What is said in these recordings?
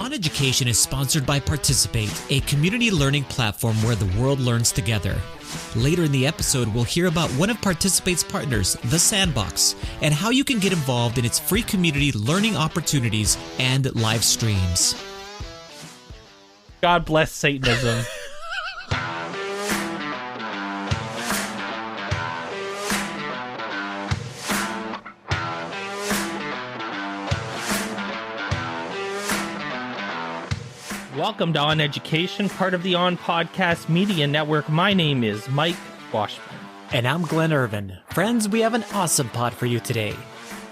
On Education is sponsored by Participate, a community learning platform where the world learns together. Later in the episode, we'll hear about one of Participate's partners, The Sandbox, and how you can get involved in its free community learning opportunities and live streams. God bless Satanism. Welcome to On Education, part of the On Podcast Media Network. My name is Mike Washburn. And I'm Glenn Irvin. Friends, we have an awesome pod for you today.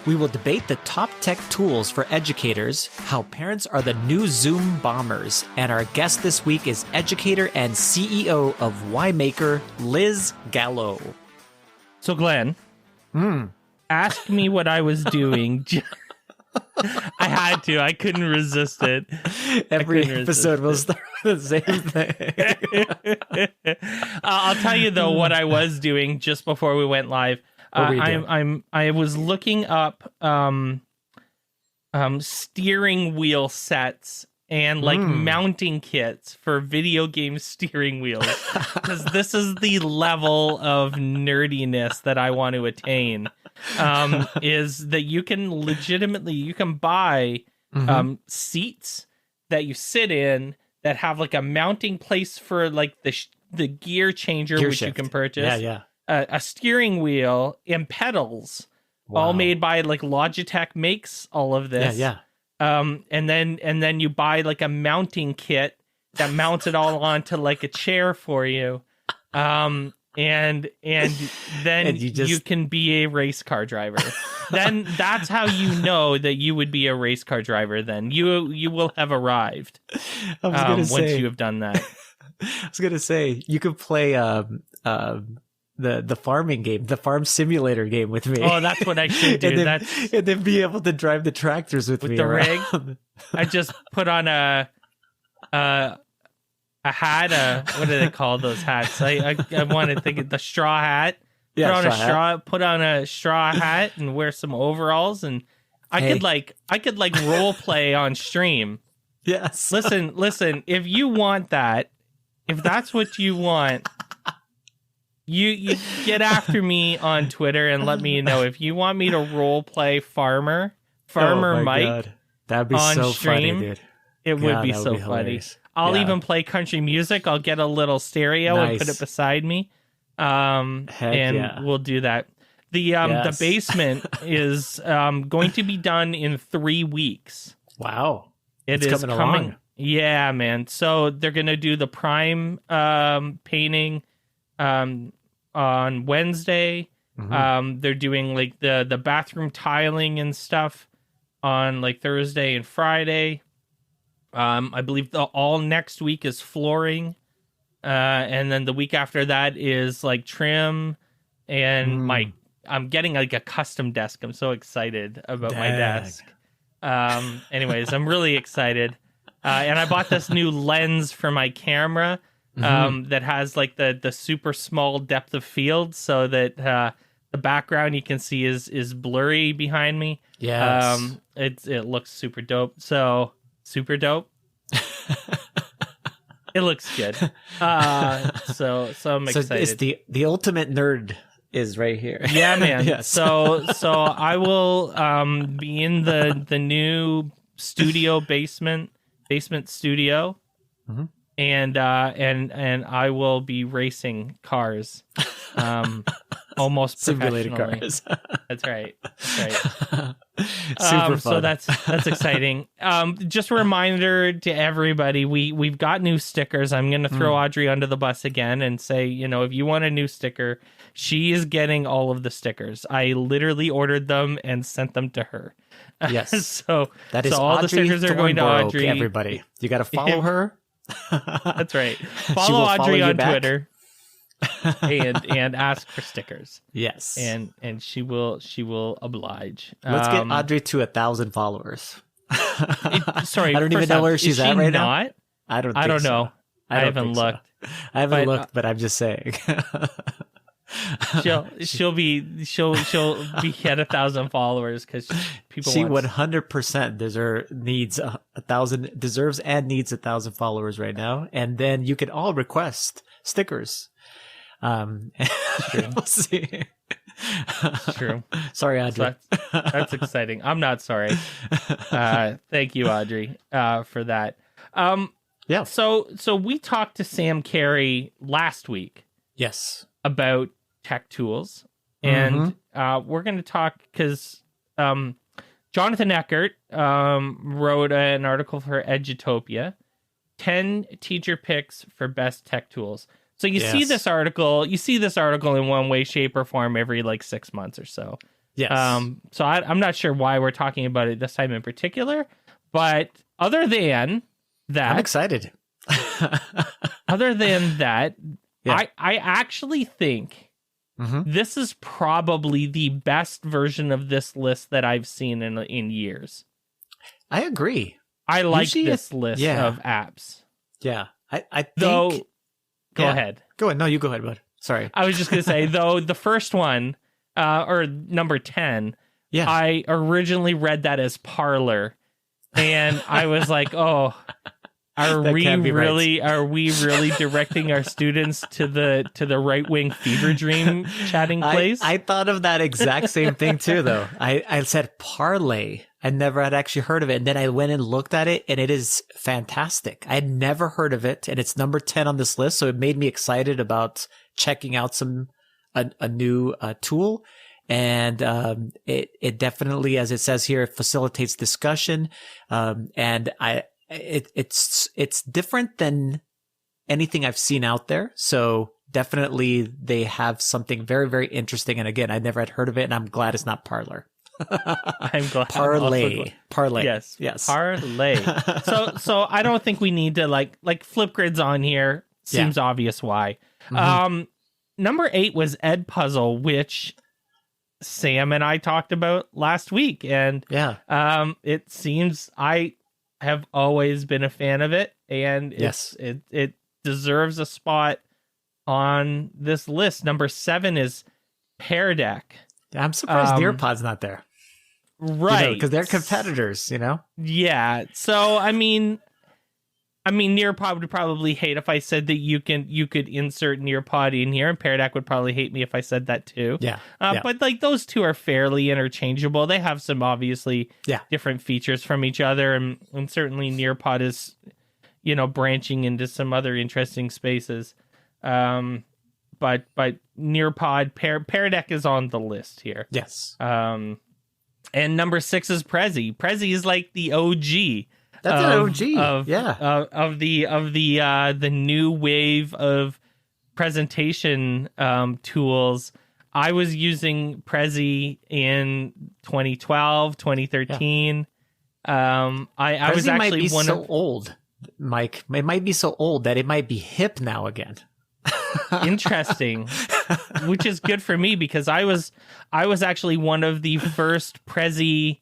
We will debate the top tech tools for educators, how parents are the new Zoom bombers, and our guest this week is educator and CEO of WhyMaker, Liz Gallo. So, Glenn, ask me what I was doing. I had to. I couldn't resist it. Every episode will start with the same thing. I'll tell you though what I was doing just before we went live. I was looking up steering wheel sets and like mounting kits for video game steering wheels, because this is the level of nerdiness that I want to attain. Is that you can buy seats that you sit in that have like a mounting place for like the gear changer, which shift. You can purchase. A steering wheel and pedals, all made by like Logitech makes all of this. And then you buy like a mounting kit that mounts it all onto like a chair for you. And then you can be a race car driver. Then that's how you know that you would be a race car driver. Then you will have arrived. Once you have done that. I was gonna say you could play the farming game, the farm simulator game with me. Oh, that's what I should do. And then be able to drive the tractors with me the around. rig. I just put on a hat. What do they call those hats? I want to think of the straw hat. Put on a straw hat and wear some overalls, and I could role play on stream. Yes. Listen. If you want that, if that's what you want, you get after me on Twitter and let me know if you want me to role play Farmer Mike. God. That'd be on so stream. Funny, dude. It would be so funny. I'll even play country music. I'll get a little stereo and put it beside me. We'll do that. The basement is going to be done in 3 weeks. Wow. It's coming along. Yeah, man. So they're going to do the prime painting on Wednesday. They're doing like the bathroom tiling and stuff on like Thursday and Friday. I believe all next week is flooring. And then the week after that is like trim and I'm getting like a custom desk. I'm so excited about my desk. Anyways, I'm really excited. And I bought this new lens for my camera that has like the super small depth of field so that the background you can see is blurry behind me. Yes. It looks super dope. So super dope. It looks good. So I'm excited. So it's the ultimate nerd is right here. Yeah, man. Yes. So I will be in the new studio basement studio. And I will be racing cars, almost simulated professionally. cars. That's right. Super fun. So that's exciting. Just a reminder to everybody, we've got new stickers. I'm going to throw Audrey under the bus again and say, if you want a new sticker, she is getting all of the stickers. I literally ordered them and sent them to her. Yes. so that is all Audrey the stickers are going to Audrey. Everybody, you got to follow her. That's right. Follow Audrey on Twitter and ask for stickers. Yes. And she will oblige. Let's get Audrey to 1,000 followers. Sorry, I don't even know where she's at right now. I don't know. I haven't looked. I haven't looked, but I'm just saying. she'll be at 1,000 followers because people. She 100% deserves and needs 1,000 followers right now, and then you can all request stickers. We'll see. True. Sorry, Audrey. So that's exciting. I'm not sorry. Thank you, Audrey, for that. Yeah. So we talked to Sam Carey last week. Yes. About tech tools, and we're going to talk because Jonathan Eckert wrote an article for Edutopia, 10 teacher picks for best tech tools. So you see this article in one way, shape, or form every like 6 months or so. Yes. So I'm not sure why we're talking about it this time in particular, but other than that, I'm excited. Other than that, yeah. I actually think this is probably the best version of this list that I've seen in years. I agree. I like this list of apps. Yeah. I think... Go ahead. Go ahead. No, you go ahead, bud. Sorry. I was just going to say, though, the first one, or number 10, I originally read that as Parler. And I was like, oh, are we really directing our students to the right-wing fever dream chatting place? I thought of that exact same thing, too, though. I said parlay. I never had actually heard of it. And then I went and looked at it, and it is fantastic. I had never heard of it, and it's number 10 on this list. So it made me excited about checking out a new tool. And it definitely, as it says here, it facilitates discussion. And it's different than anything I've seen out there. So definitely they have something very, very interesting. And again, I never had heard of it, and I'm glad it's not Parler. I'm glad. Parlay. Yes. Parlay. So I don't think we need to like Flipgrid's on here. Seems obvious why. Number 8 was EdPuzzle, which Sam and I talked about last week, and it seems I have always been a fan of it, and it deserves a spot on this list. Number 7 is Pear Deck. I'm surprised Nearpod's not there. Right. Because they're competitors, Yeah. So, I mean, Nearpod would probably hate if I said that you could insert Nearpod in here, and Pear Deck would probably hate me if I said that too. Yeah. But like those two are fairly interchangeable. They have some obviously different features from each other, and certainly Nearpod is, branching into some other interesting spaces. But Nearpod, Pear Deck is on the list here. Yes. And number 6 is Prezi. Prezi is like the OG. That's an OG. Of the new wave of presentation tools. I was using Prezi in 2012, 2013. I was actually might be old, Mike. It might be so old that it might be hip now again. Interesting. Which is good for me because I was actually one of the first Prezi.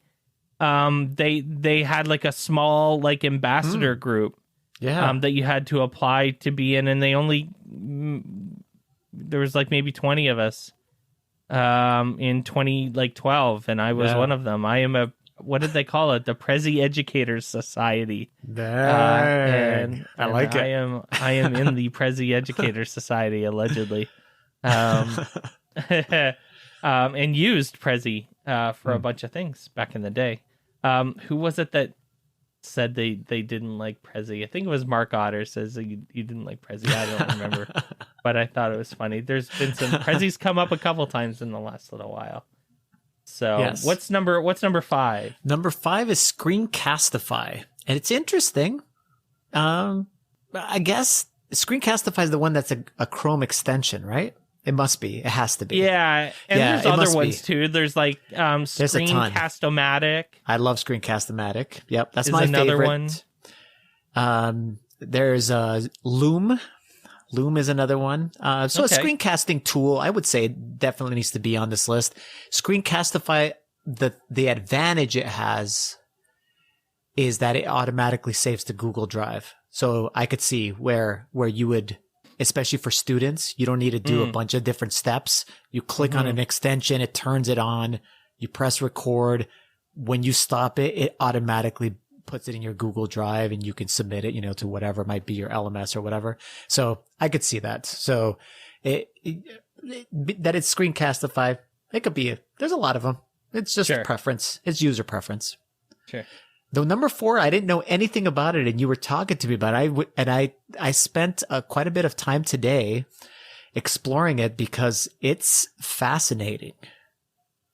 They had like a small like ambassador group that you had to apply to be in, and there was like maybe 20 of us in 2012, and I was one of them. I am what did they call it? The Prezi Educators Society. And I like it. I am in the Prezi Educators Society allegedly. And used Prezi for a bunch of things back in the day. Who was it that said they didn't like Prezi? I think it was Mark Otter says that you didn't like Prezi. I don't remember, but I thought it was funny. There's been some Prezi's come up a couple times in the last little while. So what's number 5? Number 5 is Screencastify, and it's interesting. I guess Screencastify is the one that's a Chrome extension, right? It must be. It has to be. Yeah, and there's other ones too. There's like Screencast-O-Matic. I love Screencast-O-Matic. Yep, that's my another favorite. One. There's Loom. Loom is another one. A screencasting tool, I would say, definitely needs to be on this list. Screencastify, the advantage it has is that it automatically saves to Google Drive. So I could see where you would especially for students. You don't need to do a bunch of different steps. You click on an extension, it turns it on, you press record. When you stop it, it automatically puts it in your Google Drive and you can submit it, to whatever might be your LMS or whatever. So I could see that. So that it's Screencastify, it could be, there's a lot of them. It's just preference. It's user preference. Sure. The number 4, I didn't know anything about it, and you were talking to me about it. I spent quite a bit of time today exploring it because it's fascinating.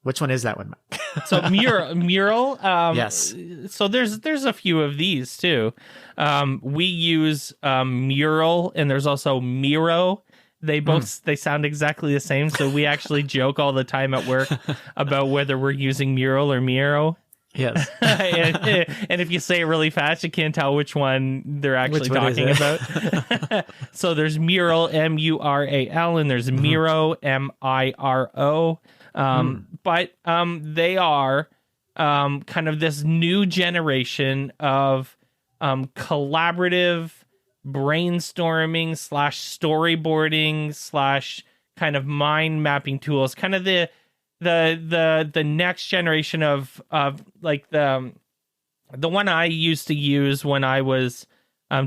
Which one is that one, Mike? So Mural. Yes. So there's a few of these too. We use Mural, and there's also Miro. They both they sound exactly the same. So we actually joke all the time at work about whether we're using Mural or Miro. Yes. and if you say it really fast, you can't tell which one they're actually talking about. So there's Mural, Mural, and there's Miro, Miro. But they are kind of this new generation of collaborative brainstorming / storyboarding / kind of mind mapping tools, kind of the next generation of like the one I used to use when I was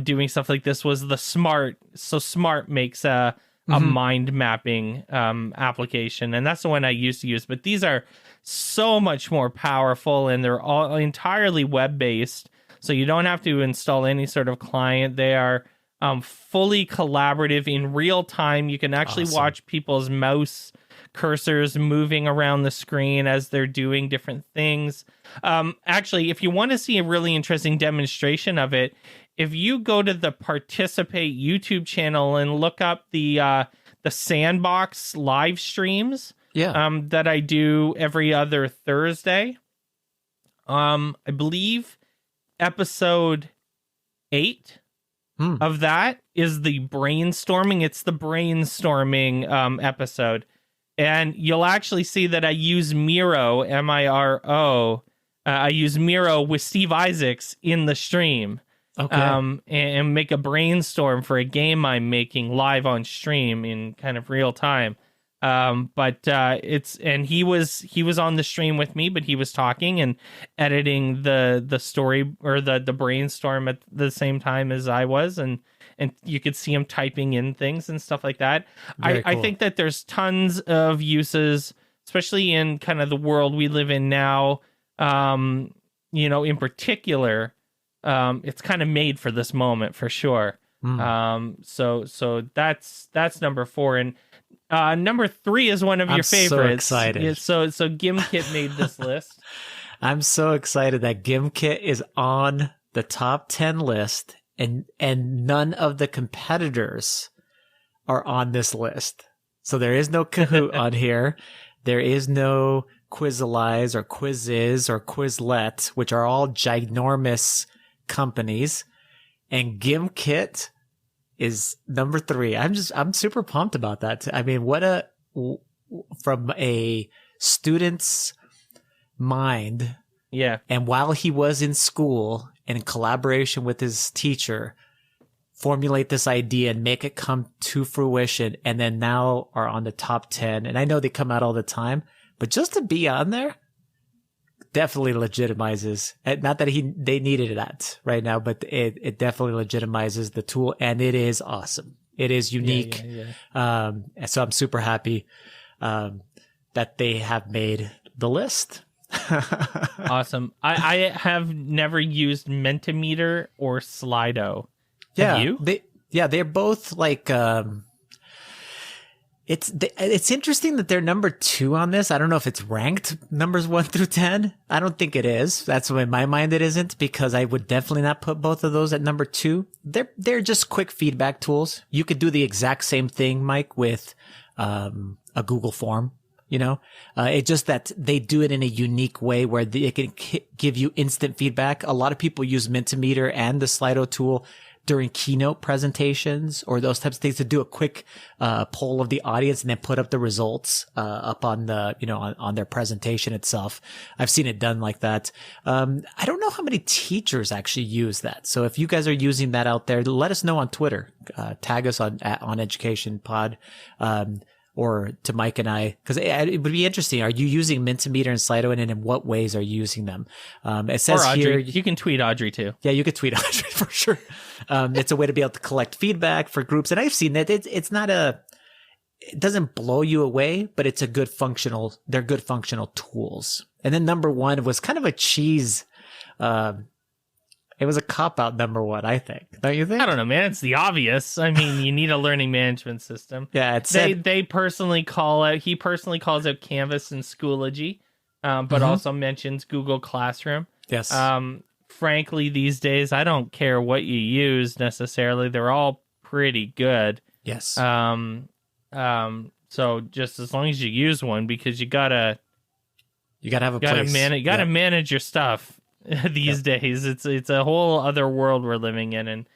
doing stuff like this was the Smart. So Smart makes a mind mapping application, and that's the one I used to use. But these are so much more powerful, and they're all entirely web based, so you don't have to install any sort of client. They are fully collaborative in real time. You can actually watch people's mouse cursors moving around the screen as they're doing different things. Actually, if you want to see a really interesting demonstration of it, if you go to the Participate YouTube channel and look up the Sandbox live streams that I do every other Thursday, I believe episode 8 of that is the brainstorming. It's the brainstorming episode. And you'll actually see that I use Miro, Miro. I use Miro with Steve Isaacs in the stream. Okay. And make a brainstorm for a game I'm making live on stream in kind of real time. But he was on the stream with me, but he was talking and editing the story or the brainstorm at the same time as I was, and you could see him typing in things and stuff like that. I think that there's tons of uses, especially in kind of the world we live in now. In particular, it's kind of made for this moment for sure. So that's number 4, and number 3 is one of your favorites. I'm so excited. Yeah, so Gimpkit made this list. I'm so excited that Gimpkit is on the top 10 list. And none of the competitors are on this list. So there is no Kahoot on here. There is no Quizalize or Quizzes or Quizlet, which are all ginormous companies. And Gimpkit is number 3. I'm super pumped about that. I mean, from a student's mind. Yeah. And while he was in school, and in collaboration with his teacher, formulate this idea and make it come to fruition, and then now are on the top 10. And I know they come out all the time, but just to be on there definitely legitimizes. Not that they needed that right now, but it definitely legitimizes the tool, and it is awesome. It is unique. Yeah. So I'm super happy that they have made the list. Awesome. I have never used Mentimeter or Slido. Have you? They're both like it's interesting that they're number 2 on this. I don't know if it's ranked numbers 1 through 10. I don't think it is. That's why in my mind it isn't, because I would definitely not put both of those at number 2. They're just quick feedback tools. You could do the exact same thing, Mike, with a Google form. It's just that they do it in a unique way where it can give you instant feedback. A lot of people use Mentimeter and the Slido tool. during keynote presentations or those types of things, to do a quick poll of the audience and then put up the results up on the, on their presentation itself. I've seen it done like that. I don't know how many teachers actually use that. So if you guys are using that out there, let us know on Twitter. Tag us on Education Pod. Or to Mike and I, because it would be interesting. Are you using Mentimeter and Slido, and in what ways are you using them? It says or Audrey. here You can tweet Audrey too. Yeah, you could tweet Audrey for sure. It's a way to be able to collect feedback for groups, and I've seen that it doesn't blow you away, but it's they're good functional tools. And then number one was kind of a cheese. It was a cop-out number one, I think. Don't you think? I don't know, man. It's the obvious. I mean, you need a learning management system. Yeah, he personally calls out Canvas and Schoology, but also mentions Google Classroom. Yes. Frankly, these days, I don't care what you use necessarily. They're all pretty good. Yes. So just as long as you use one, because you gotta have a place. Manage your stuff. These days, it's a whole other world we're living in, and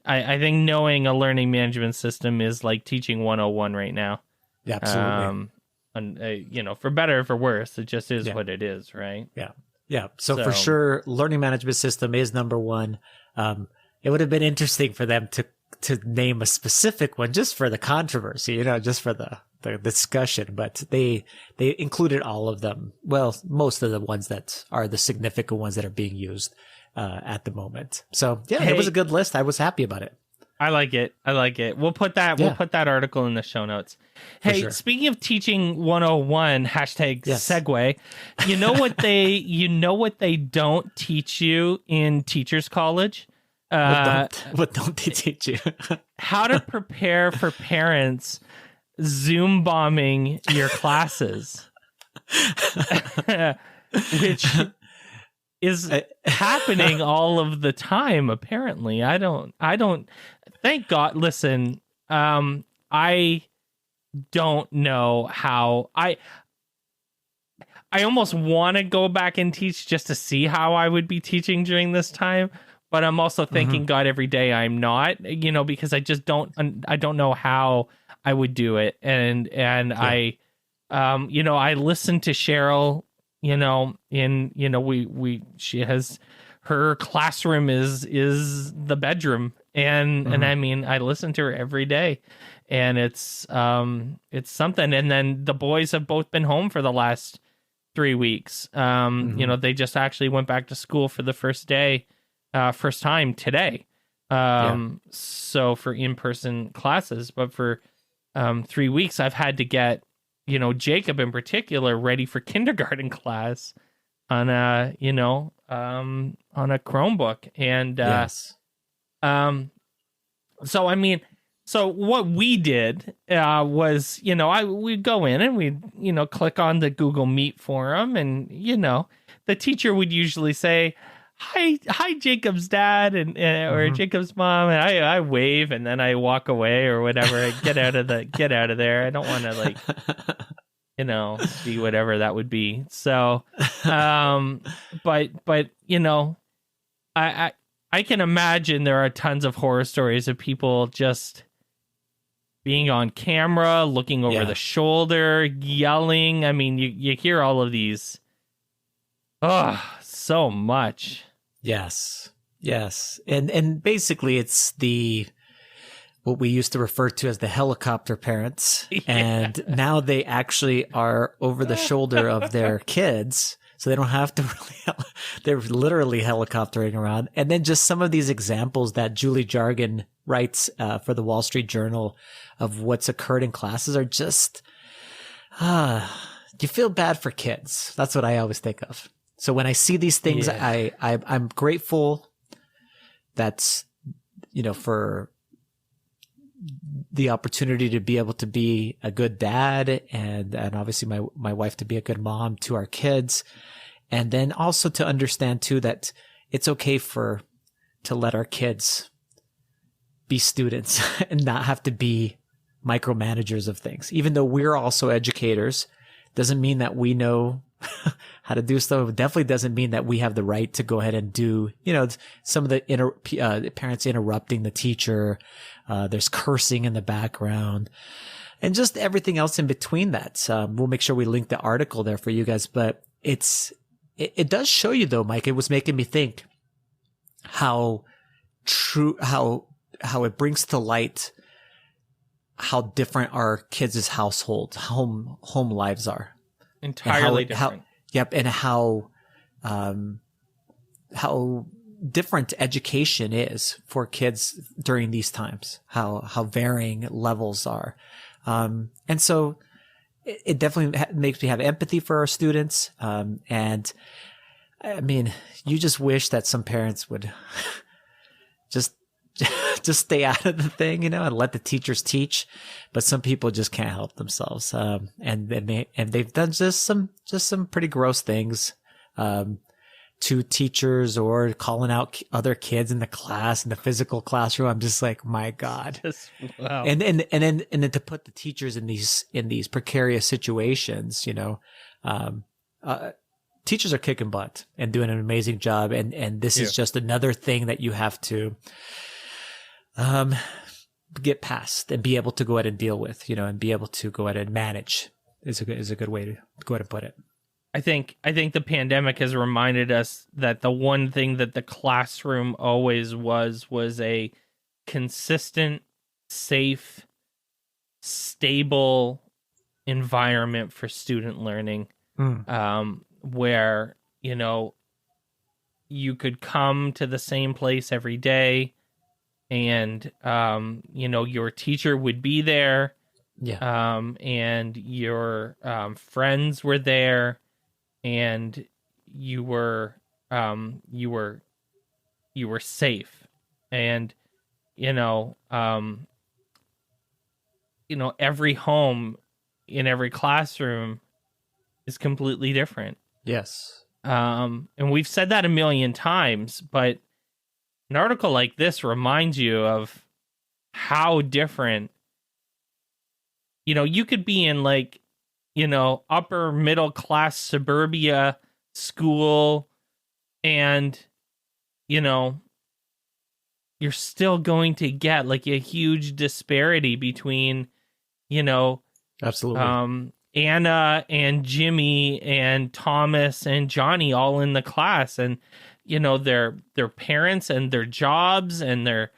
I think knowing a learning management system is like teaching 101 right now. Yeah, absolutely. And for better or for worse, it just is what it is, right? Yeah. So for sure, learning management system is number one. It would have been interesting for them to name a specific one just for the controversy, just for the discussion, but they included all of them. Well, most of the ones that are the significant ones that are being used at the moment. So it was a good list. I was happy about it. I like it. We'll put that article in the show notes. Hey, sure. Speaking of teaching 101, segue. What they don't teach you in teachers college? What don't they teach you? How to prepare for parents Zoom bombing your classes, which is happening all of the time. Apparently, I don't. Thank God. Listen, I don't know how. I almost want to go back and teach just to see how I would be teaching during this time. But I'm also thanking God every day I'm not, because I just don't know how I would do it. And I listened to Cheryl, she has, her classroom is the bedroom. And I mean, I listen to her every day, and it's something. And then the boys have both been home for the last 3 weeks. They just actually went back to school for the first time today. So for in-person classes, but for 3 weeks, I've had to get, Jacob in particular ready for kindergarten class on a Chromebook. And, so what we did, was, we'd go in and we'd, click on the Google Meet forum, and, the teacher would usually say, Hi, Jacob's dad or Jacob's mom, and I wave, and then I walk away or whatever. I get out of there. I don't want to see whatever that would be. So, but I can imagine there are tons of horror stories of people just being on camera, looking over the shoulder, yelling. I mean, you hear all of these. Oh, so much. Yes. And basically it's what we used to refer to as the helicopter parents. And now they actually are over the shoulder of their kids. So they don't have to they're literally helicoptering around. And then just some of these examples that Julie Jargon writes for the Wall Street Journal of what's occurred in classes are just, you feel bad for kids. That's what I always think of. So when I see these things, I'm grateful that, for the opportunity to be able to be a good dad and obviously my wife to be a good mom to our kids. And then also to understand too, that it's okay to let our kids be students and not have to be micromanagers of things. Even though we're also educators, doesn't mean that we know how to do stuff. It definitely doesn't mean that we have the right to go ahead and do, some of the parents interrupting the teacher. There's cursing in the background and just everything else in between that. We'll make sure we link the article there for you guys, but it does show you though, Mike, it was making me think how it brings to light how different our kids' household, home lives are. Entirely different. And how different education is for kids during these times, how varying levels are. And so it definitely makes me have empathy for our students. And I mean, you just wish that some parents would just stay out of the thing, and let the teachers teach. But some people just can't help themselves. And they've done just some pretty gross things, to teachers or calling out other kids in the class, in the physical classroom. I'm just like, my God. Wow. And then to put the teachers in these precarious situations, teachers are kicking butt and doing an amazing job. And this is just another thing that you have to, get past and be able to go ahead and deal with, and be able to go ahead and manage is a good way to go ahead and put it. I think the pandemic has reminded us that the one thing that the classroom always was a consistent, safe, stable environment for student learning, where, you could come to the same place every day and, your teacher would be there. Yeah. And your friends were there. And you were safe, and every home in every classroom is completely different. Yes. And we've said that a million times, but an article like this reminds you of how different. You could be in upper middle class suburbia school, and you're still going to get a huge disparity between absolutely Anna and Jimmy and Thomas and Johnny all in the class, and their parents and their jobs and their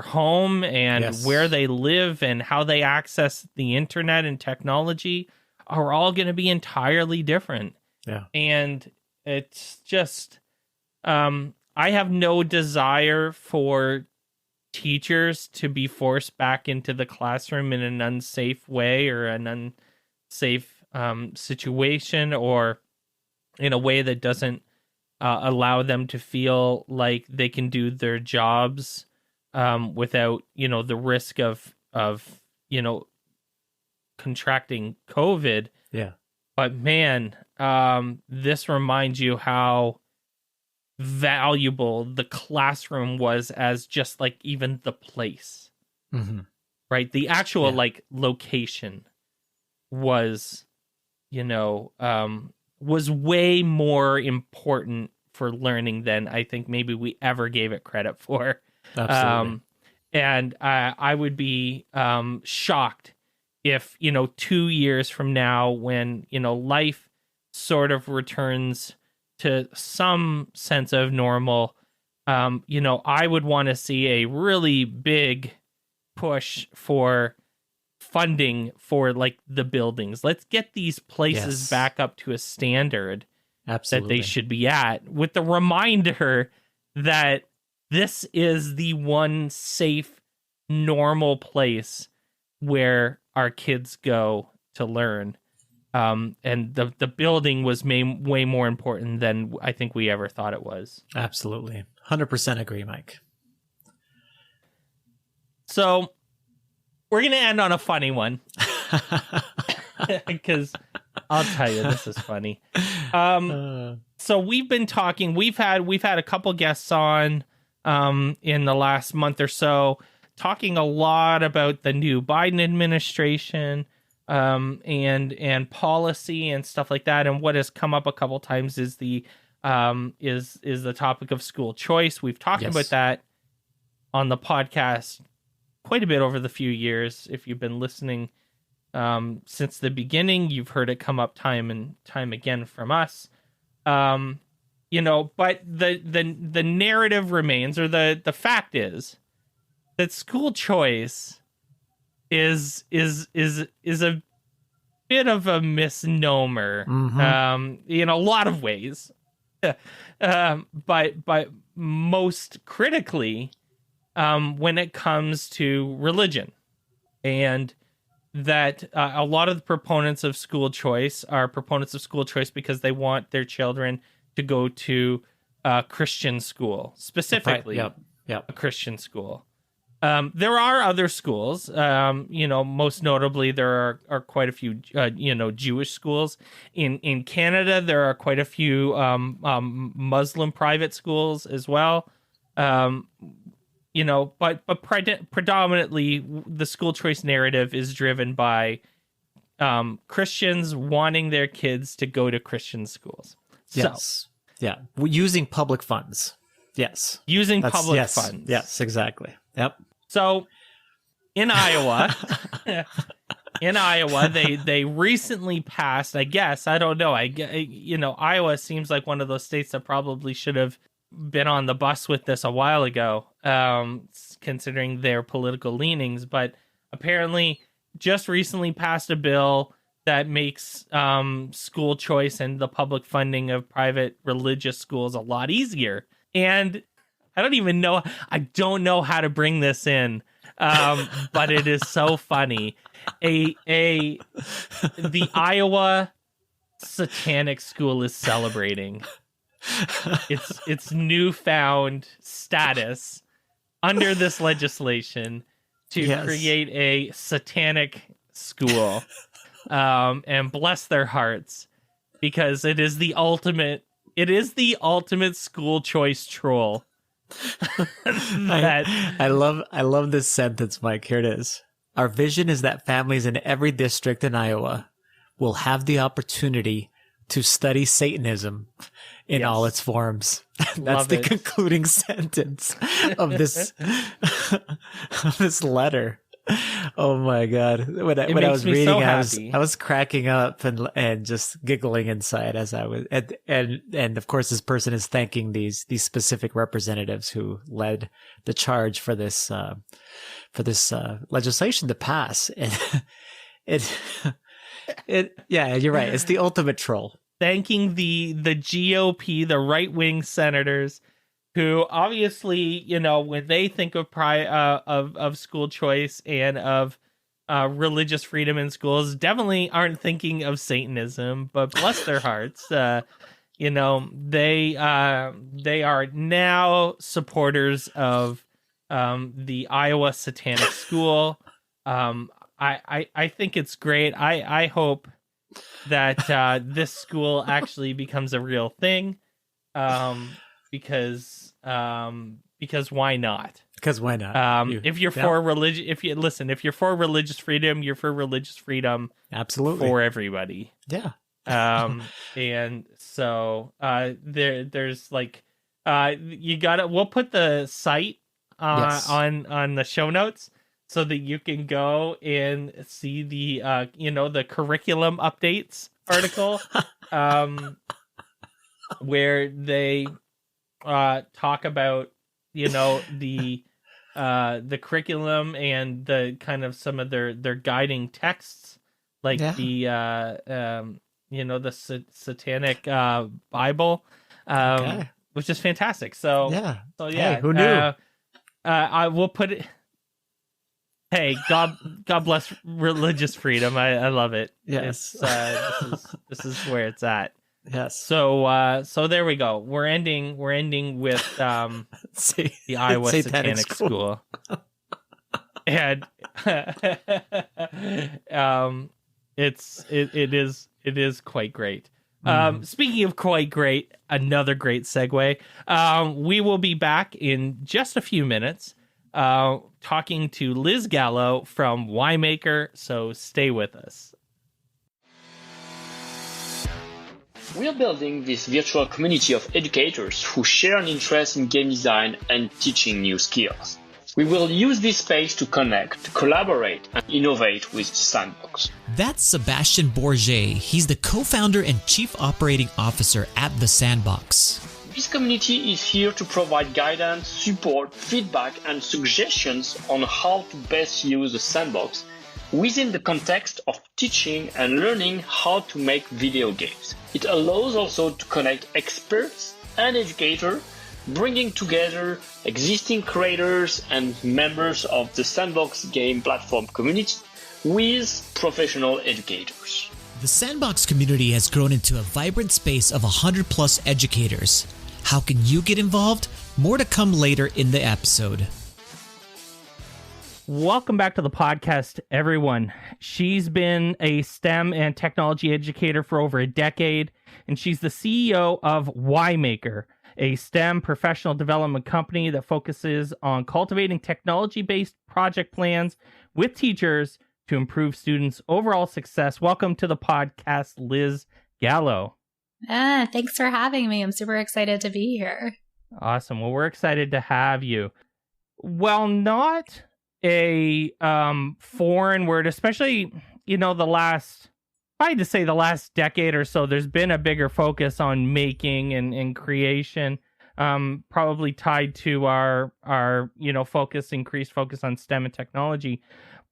home and where they live and how they access the internet and technology are all going to be entirely different. Yeah. And it's just, I have no desire for teachers to be forced back into the classroom in an unsafe way or an unsafe situation, or in a way that doesn't allow them to feel like they can do their jobs without, the risk of contracting COVID. Yeah. But man, this reminds you how valuable the classroom was as just even the place, right? The actual location was, was way more important for learning than I think maybe we ever gave it credit for. Absolutely. And I would be shocked if 2 years from now, when life sort of returns to some sense of normal, I would want to see a really big push for funding for the buildings. Let's get these places back up to a standard that they should be at, with the reminder that this is the one safe, normal place where our kids go to learn. And the building was way more important than I think we ever thought it was. Absolutely. 100% agree, Mike. So we're going to end on a funny one. Because I'll tell you, this is funny. So we've been talking, we've had a couple guests on in the last month or so, talking a lot about the new Biden administration, and policy and stuff like that. And what has come up a couple times is the topic of school choice. We've talked about that on the podcast quite a bit over the few years. If you've been listening since the beginning, you've heard it come up time and time again from us. But the narrative remains, or the fact is that school choice is a bit of a misnomer in a lot of ways. But most critically, when it comes to religion, and that a lot of the proponents of school choice are proponents of school choice because they want their children to go to a Christian school, specifically a Christian school. There are other schools, most notably there are quite a few, Jewish schools. In Canada, there are quite a few Muslim private schools as well. But predominantly the school choice narrative is driven by Christians wanting their kids to go to Christian schools. Yes. Yeah. Using public funds. Yes. Using public funds. Yes, exactly. Yep. So in Iowa, they recently passed, I guess, I don't know. Iowa seems like one of those states that probably should have been on the bus with this a while ago, considering their political leanings, but apparently just recently passed a bill that makes school choice and the public funding of private religious schools a lot easier. And I don't know how to bring this in, but it is so funny. The Iowa Satanic school is celebrating its newfound status under this legislation to create a satanic school, and bless their hearts, because it is the ultimate school choice troll. I love this sentence, Mike. Here it is. Our vision is that families in every district in Iowa will have the opportunity to study Satanism in all its forms. That's the concluding sentence of this of this letter. Oh my God. When I was reading, I was cracking up and just giggling inside as I was, and of course this person is thanking these specific representatives who led the charge for this legislation to pass. And you're right. It's the ultimate troll. Thanking the GOP, the right-wing senators, who obviously, when they think of school choice and of religious freedom in schools, definitely aren't thinking of Satanism. But bless their hearts, they are now supporters of the Iowa Satanic School. I think it's great. I hope that this school actually becomes a real thing, because why not? Because why not? If you're for religion, if you're for religious freedom, you're for religious freedom. Absolutely. For everybody. Yeah. And so there's like we'll put the site on the show notes, so that you can go and see the the curriculum updates article, where they talk about the curriculum and the kind of some of their guiding texts, like the Satanic Bible, which is fantastic. So hey, who knew? I will put it. Hey, God bless religious freedom. I love it. Yes, this is where it's at. Yes. So there we go. We're ending with the Iowa Satanic School. And it is quite great. Speaking of quite great, another great segue. We will be back in just a few minutes, talking to Liz Gallo from WhyMaker. So stay with us. We are building this virtual community of educators who share an interest in game design and teaching new skills. We will use this space to connect, collaborate, and innovate with the Sandbox. That's Sebastian Bourget. He's the co-founder and chief operating officer at the Sandbox. This community is here to provide guidance, support, feedback, and suggestions on how to best use the Sandbox within the context of teaching and learning how to make video games. It allows also to connect experts and educators, bringing together existing creators and members of the Sandbox game platform community with professional educators. The Sandbox community has grown into a vibrant space of 100+ educators. How can you get involved? More to come later in the episode. Welcome back to the podcast, everyone. She's been a STEM and technology educator for over a decade, and she's the CEO of WhyMaker, a STEM professional development company that focuses on cultivating technology-based project plans with teachers to improve students' overall success. Welcome to the podcast, Liz Gallo. Thanks for having me. I'm super excited to be here. Awesome. Well, we're excited to have you. Well, not a foreign word, especially, the last decade or so, there's been a bigger focus on making and creation, probably tied to our increased focus on STEM and technology.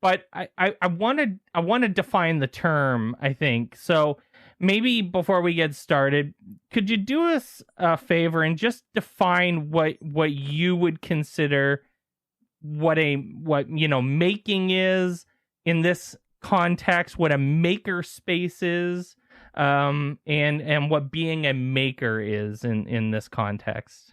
But I want to define the term, I think. So maybe before we get started, could you do us a favor and just define what you would consider what making is in this context, what a maker space is, and what being a maker is in this context?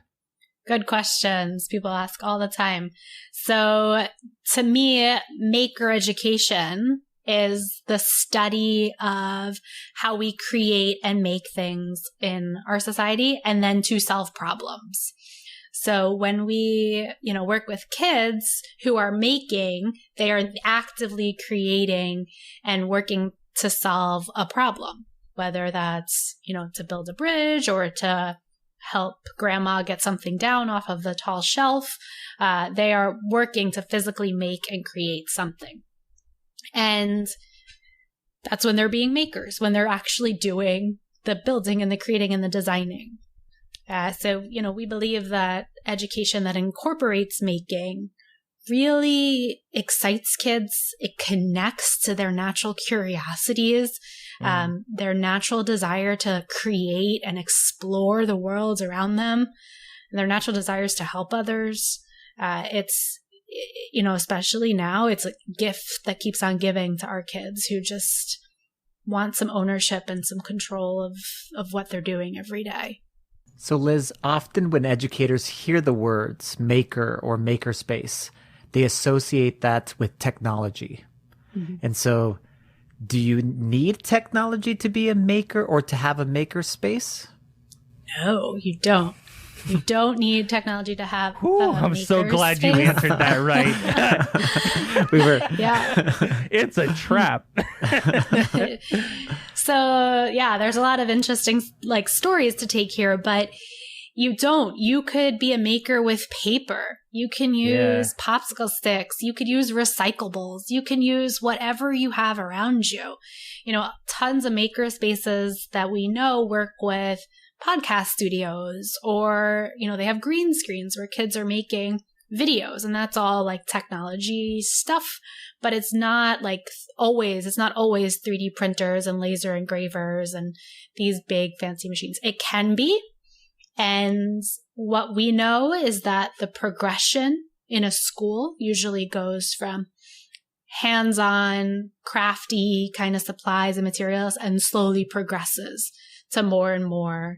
Good questions. People ask all the time. So to me, maker education is the study of how we create and make things in our society and then to solve problems. So when we, work with kids who are making, they are actively creating and working to solve a problem, whether that's, to build a bridge or to help grandma get something down off of the tall shelf. They are working to physically make and create something. And that's when they're being makers, when they're actually doing the building and the creating and the designing. So we believe that education that incorporates making really excites kids. It connects to their natural curiosities, their natural desire to create and explore the worlds around them, and their natural desires to help others. It's, especially now, it's a gift that keeps on giving to our kids who just want some ownership and some control of what they're doing every day. So Liz, often when educators hear the words maker or makerspace, they associate that with technology. Mm-hmm. And so do you need technology to be a maker or to have a makerspace? No, you don't. You don't need technology to have I'm so glad you answered that right. It's a trap. So, there's a lot of interesting stories to take here, but you don't. You could be a maker with paper. You can use popsicle sticks. You could use recyclables. You can use whatever you have around you. Tons of maker spaces that we know work with podcast studios, or, they have green screens where kids are making videos, and that's all technology stuff, but it's not always 3D printers and laser engravers and these big fancy machines. It can be. And what we know is that the progression in a school usually goes from hands-on, crafty kind of supplies and materials and slowly progresses to more and more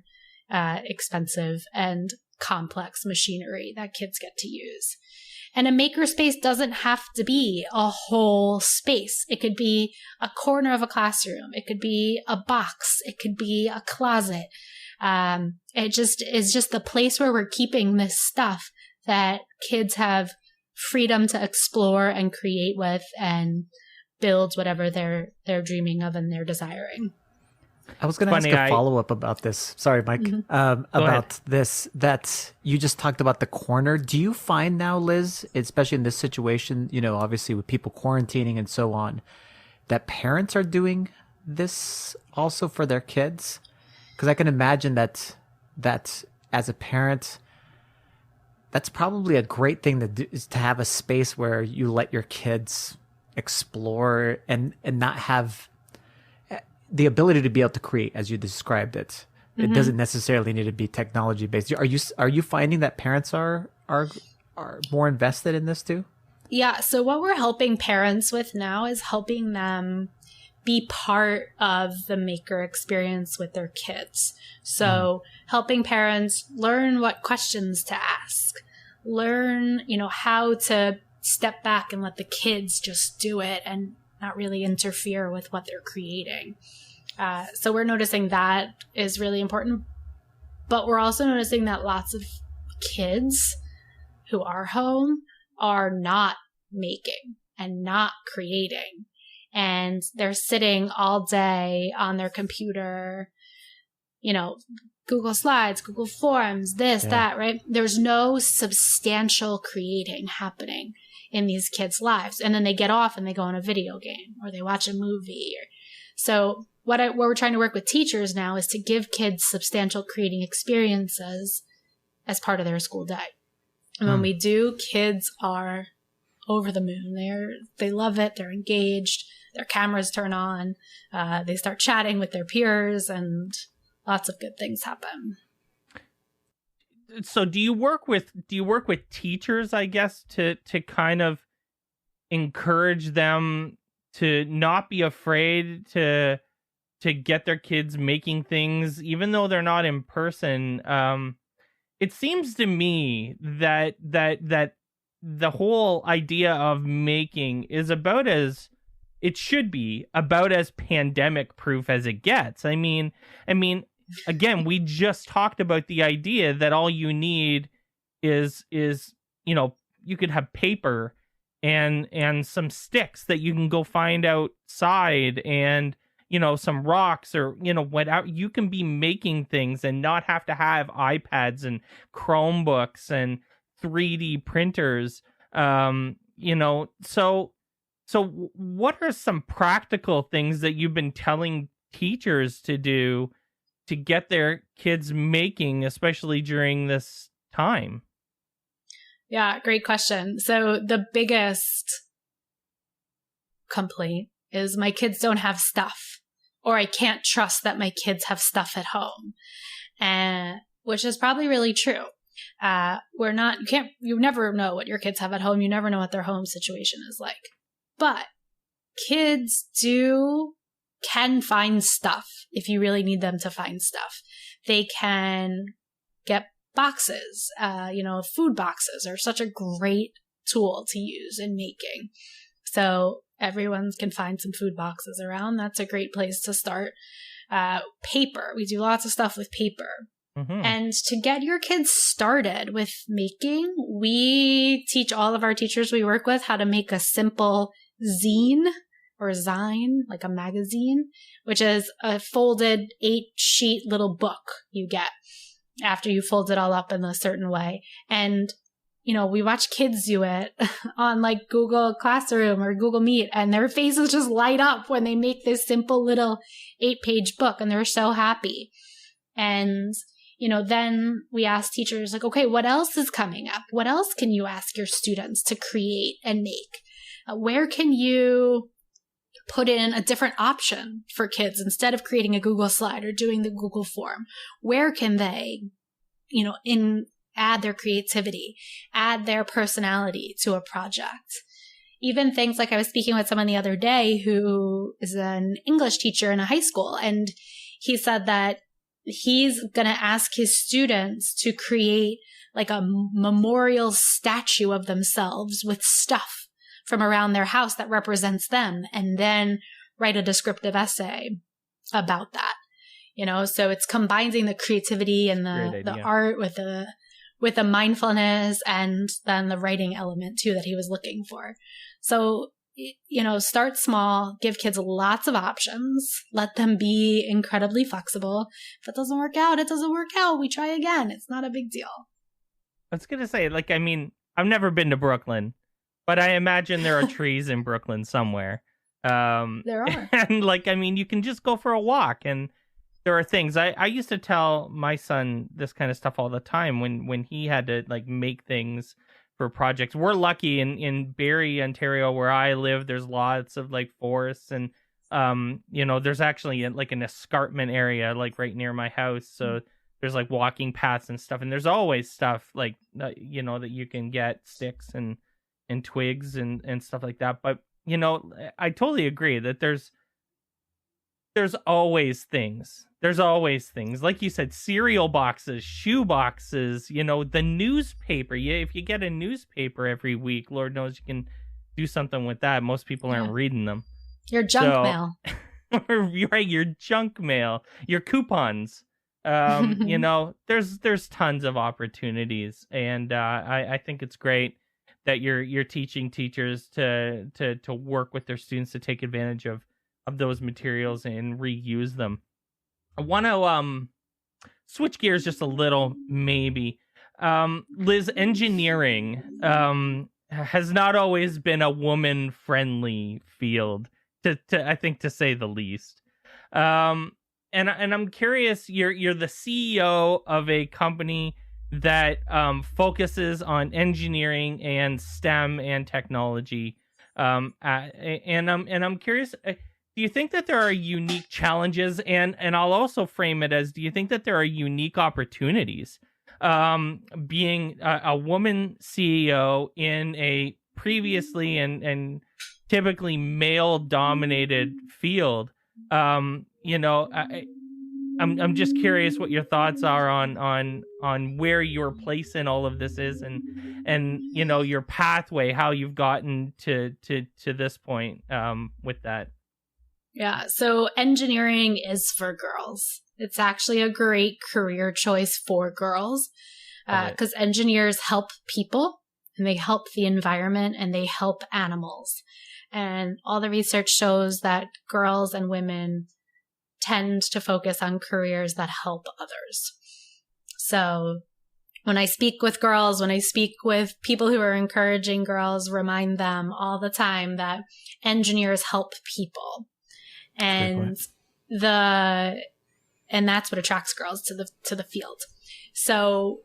expensive and complex machinery that kids get to use. And a makerspace doesn't have to be a whole space. It could be a corner of a classroom. It could be a box. It could be a closet. It just is just the place where we're keeping this stuff that kids have freedom to explore and create with and build whatever they're dreaming of and they're desiring. I was going to ask a follow-up about this. Sorry, Mike. About this, that you just talked about the corner. Do you find now, Liz, especially in this situation, obviously with people quarantining and so on, that parents are doing this also for their kids? Because I can imagine that as a parent, that's probably a great thing to do, is to have a space where you let your kids explore and not have the ability to be able to create, as you described it. It doesn't necessarily need to be technology based. Are you finding that parents are more invested in this too? Yeah. So what we're helping parents with now is helping them be part of the maker experience with their kids. So helping parents learn what questions to ask, learn, how to step back and let the kids just do it and not really interfere with what they're creating. So we're noticing that is really important. But we're also noticing that lots of kids who are home are not making and not creating. And they're sitting all day on their computer, Google Slides, Google Forms, that, right? There's no substantial creating happening in these kids' lives. And then they get off and they go on a video game or they watch a movie. So what we're trying to work with teachers now is to give kids substantial creating experiences as part of their school day. And when we do, kids are over the moon. They love it. They're engaged. Their cameras turn on. They start chatting with their peers and lots of good things happen. So do you work with teachers, I guess, to kind of encourage them to not be afraid to get their kids making things, even though they're not in person? It seems to me that the whole idea of making is about as pandemic proof as it gets. I mean, again, we just talked about the idea that all you need is you could have paper and some sticks that you can go find outside and some rocks or whatever. You can be making things and not have to have iPads and Chromebooks and 3D printers. So what are some practical things that you've been telling teachers to do to get their kids making, especially during this time? Yeah, great question. So the biggest complaint is my kids don't have stuff, or I can't trust that my kids have stuff at home, which is probably really true. You never know what your kids have at home. You never know what their home situation is like. But kids can find stuff if you really need them to find stuff. They can get boxes, food boxes are such a great tool to use in making. So everyone can find some food boxes around. That's a great place to start. Paper. We do lots of stuff with paper. Mm-hmm. And to get your kids started with making, we teach all of our teachers we work with how to make a simple zine or zine, like a magazine, which is a folded 8-sheet little book you get after you fold it all up in a certain way. And, we watch kids do it on like Google Classroom or Google Meet, and their faces just light up when they make this simple little 8-page book, and they're so happy. And, then we ask teachers like, okay, what else is coming up? What else can you ask your students to create and make? Where can you put in a different option for kids instead of creating a Google slide or doing the Google form? Where can they, add their creativity, add their personality to a project? Even things like I was speaking with someone the other day who is an English teacher in a high school, and he said that he's going to ask his students to create like a memorial statue of themselves with stuff from around their house that represents them, and then write a descriptive essay about that. So it's combining the creativity and the art with the mindfulness and then the writing element too that he was looking for. So, start small, give kids lots of options, let them be incredibly flexible. If it doesn't work out, it doesn't work out. We try again. It's not a big deal. I was going to say, I've never been to Brooklyn, but I imagine there are trees in Brooklyn somewhere. There are. And you can just go for a walk, and there are things. I used to tell my son this kind of stuff all the time when he had to make things for projects. We're lucky in Barrie, Ontario, where I live. There's lots of forests, and there's actually an escarpment area right near my house. So there's walking paths and stuff, and there's always stuff that you can get, sticks and twigs and stuff like that. But I totally agree that there's always things. There's always things. Like you said, cereal boxes, shoe boxes, the newspaper. If you get a newspaper every week, Lord knows you can do something with that. Most people aren't reading them. Your junk mail. Right, your junk mail, your coupons. There's tons of opportunities, and I think it's great that you're teaching teachers to work with their students to take advantage of those materials and reuse them. I want to switch gears just a little, maybe. Liz, engineering has not always been a woman-friendly field, to say the least. And I'm curious, you're the CEO of a company that focuses on engineering and STEM and technology. And I'm curious, do you think that there are unique challenges? And I'll also frame it as, do you think that there are unique opportunities being a woman CEO in a previously and typically male-dominated field? I'm just curious what your thoughts are on where your place in all of this is, and your pathway, how you've gotten to this point with that. Yeah, so engineering is for girls. It's actually a great career choice for girls because engineers help people, and they help the environment, and they help animals. And all the research shows that girls and women tend to focus on careers that help others. So when I speak with girls, when I speak with people who are encouraging girls, remind them all the time that engineers help people. And that's what attracts girls to the field. So,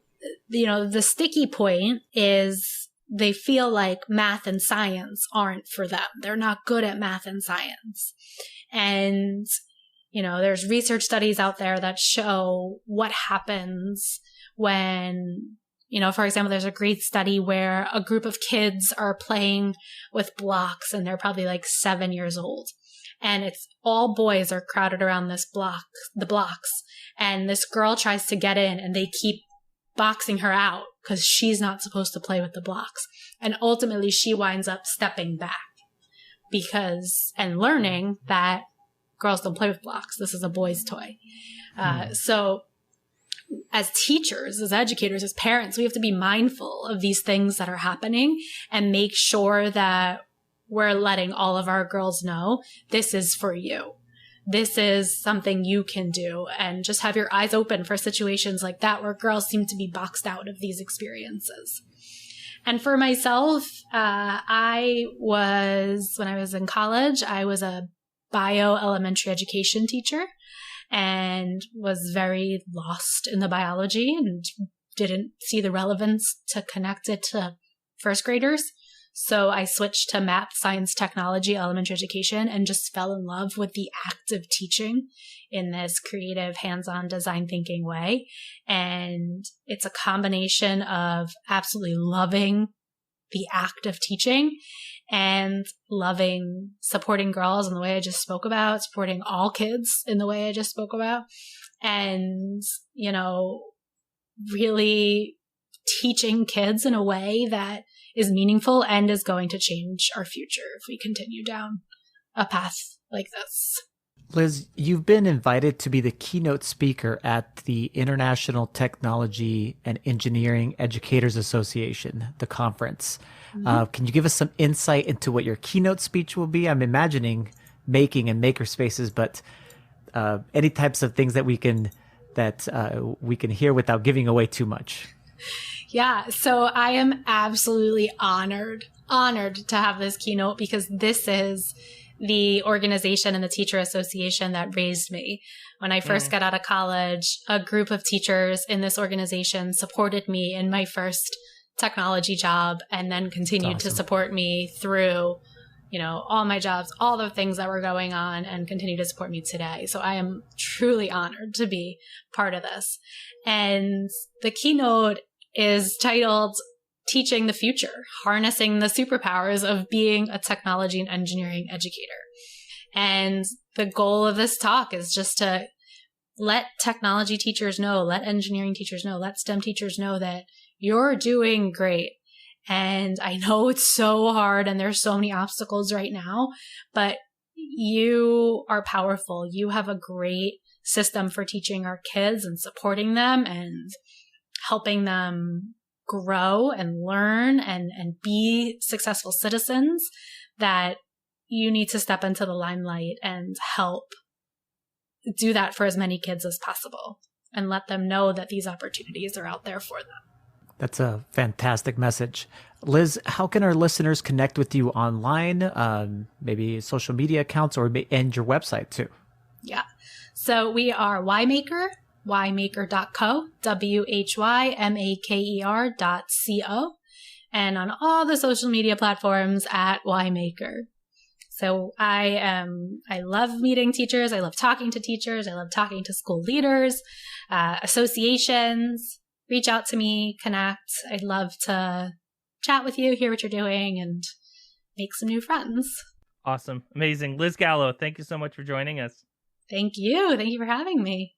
the sticky point is they feel like math and science aren't for them. They're not good at math and science. And, there's research studies out there that show what happens when, for example, there's a great study where a group of kids are playing with blocks, and they're probably 7 years old. And it's all boys are crowded around the blocks. And this girl tries to get in, and they keep boxing her out because she's not supposed to play with the blocks. And ultimately she winds up stepping back and learning that girls don't play with blocks. This is a boy's toy. So as teachers, as educators, as parents, we have to be mindful of these things that are happening and make sure that we're letting all of our girls know this is for you. This is something you can do, and just have your eyes open for situations like that where girls seem to be boxed out of these experiences. And for myself, when I was in college, I was a bio elementary education teacher and was very lost in the biology and didn't see the relevance to connect it to first graders. So I switched to math, science, technology, elementary education, and just fell in love with the act of teaching in this creative, hands-on design thinking way. And it's a combination of absolutely loving the act of teaching and loving supporting girls in the way I just spoke about, supporting all kids in the way I just spoke about, and, really teaching kids in a way that is meaningful and is going to change our future if we continue down a path like this. Liz, you've been invited to be the keynote speaker at the International Technology and Engineering Educators Association, the conference. Can you give us some insight into what your keynote speech will be? I'm imagining making and maker spaces, but any types of things that we can hear without giving away too much. Yeah, so I am absolutely honored to have this keynote because this is the organization and the teacher association that raised me. When I first got out of college, a group of teachers in this organization supported me in my first technology job and then continued to support me through, all my jobs, all the things that were going on, and continue to support me today. So I am truly honored to be part of this. And the keynote is titled Teaching the Future, Harnessing the Superpowers of Being a Technology and Engineering Educator. And the goal of this talk is just to let technology teachers know, let engineering teachers know, let STEM teachers know that you're doing great. And I know it's so hard and there's so many obstacles right now, but you are powerful. You have a great system for teaching our kids and supporting them and helping them grow and learn and be successful citizens, that you need to step into the limelight and help do that for as many kids as possible and let them know that these opportunities are out there for them. That's a fantastic message. Liz, how can our listeners connect with you online, maybe social media accounts and your website too? Yeah. So we are WhyMaker, WhyMaker.co, WhyMaker.co, and on all the social media platforms at WhyMaker. So I love meeting teachers. I love talking to teachers. I love talking to school leaders, associations. Reach out to me, connect. I'd love to chat with you, hear what you're doing, and make some new friends. Awesome. Amazing. Liz Gallo, thank you so much for joining us. Thank you. Thank you for having me.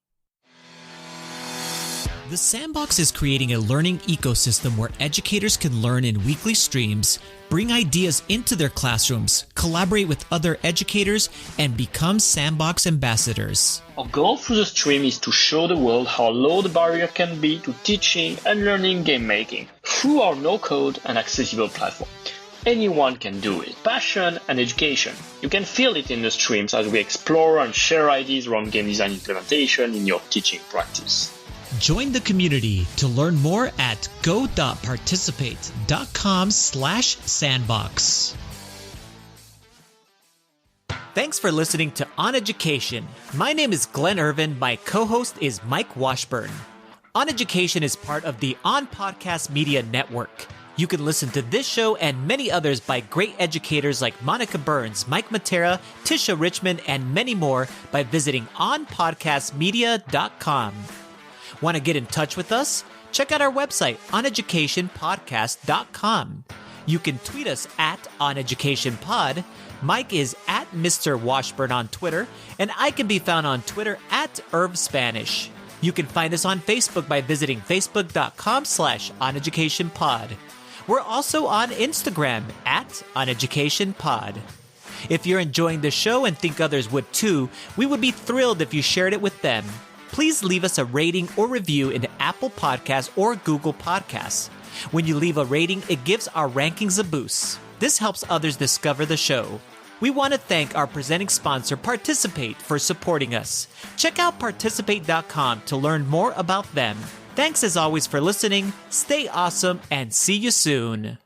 The Sandbox is creating a learning ecosystem where educators can learn in weekly streams, bring ideas into their classrooms, collaborate with other educators, and become Sandbox ambassadors. Our goal through the stream is to show the world how low the barrier can be to teaching and learning game making through our no-code and accessible platform. Anyone can do it. Passion and education. You can feel it in the streams as we explore and share ideas around game design implementation in your teaching practice. Join the community to learn more at go.participate.com/sandbox. Thanks for listening to On Education. My name is Glenn Irvin. My co-host is Mike Washburn. On Education is part of the On Podcast Media Network. You can listen to this show and many others by great educators like Monica Burns, Mike Matera, Tisha Richmond, and many more by visiting onpodcastmedia.com. Want to get in touch with us? Check out our website, oneducationpodcast.com. You can tweet us at oneducationpod. Mike is at Mr. Washburn on Twitter, and I can be found on Twitter at IrvSpanish. You can find us on Facebook by visiting facebook.com/oneducationpod. We're also on Instagram at oneducationpod. If you're enjoying the show and think others would too, we would be thrilled if you shared it with them. Please leave us a rating or review in Apple Podcasts or Google Podcasts. When you leave a rating, it gives our rankings a boost. This helps others discover the show. We want to thank our presenting sponsor, Participate, for supporting us. Check out participate.com to learn more about them. Thanks as always for listening. Stay awesome and see you soon.